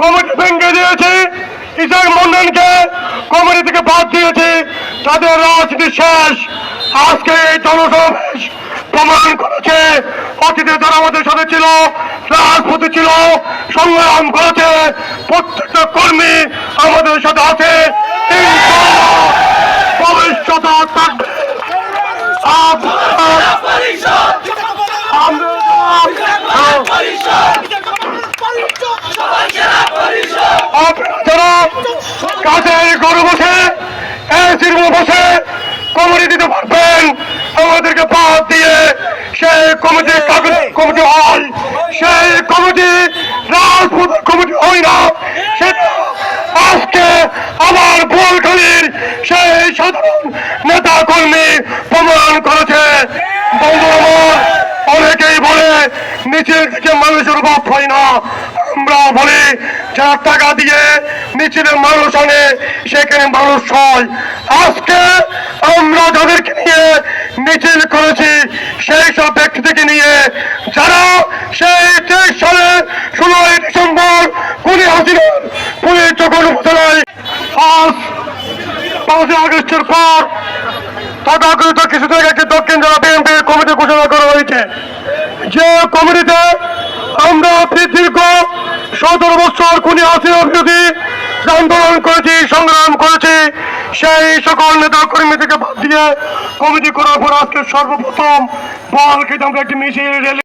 Committee ভেঙে দিয়েছে, Ishaq মন্ডলকে committee থেকে বাদ দিয়েছে, তাদের রাজনীতি শেষ। আজকে এই জনসমাবেশ প্রমাণ করেছে অতীতে যারা আমাদের সাথে ছিল, রাজপথে ছিল, সংগ্রাম করেছে, প্রত্যেকটা কর্মী আমাদের সাথে আছে, ভবিষ্যতে থাকবে। যারা কাজের ঘরে বসে এসির বসে কমিটি দিতে পারবেন, আমাদেরকে বাদ দিয়ে সেই কমিটি কমিটি হয়, সেই কমিটি রাজপথ কমিটি হয় না। সেটা আজকে আমার বোয়ালখালীর সেই সাধারণ নেতা কর্মী প্রমাণ করেছে। বন্ধু আমার, অনেকেই বলে নিচের দিকে মানুষের অভাব হয় না, আমরা বলি যারা টাকা দিয়ে মিছিলে মানুষ আনে সেখানে মানুষ হয়। আজকে আমরা যাদেরকে নিয়ে মিছিল করেছি সেই সব ব্যক্তি থেকে নিয়ে যারা সেই 23 সালে 16ই ডিসেম্বর খুনি হাসিনার পুলিশ যখন উপজেলায় আজ 5ই আগস্টের পর তথাকথিত কিছুদিন আগে দক্ষিণ জেলা বিএনপির কমিটি ঘোষণা করা হয়েছে, যে কমিটিতে আমরা দীর্ঘ 17 বছর খুনি হাসিনা বিরোধী আন্দোলন করেছি, সংগ্রাম করেছি। সেই সকল নেতা কর্মী থেকে বাদ দিয়ে কমিটি করার পর আজকে সর্বপ্রথম বোয়ালখালীতে আমরা একটি মিছিল র্যালি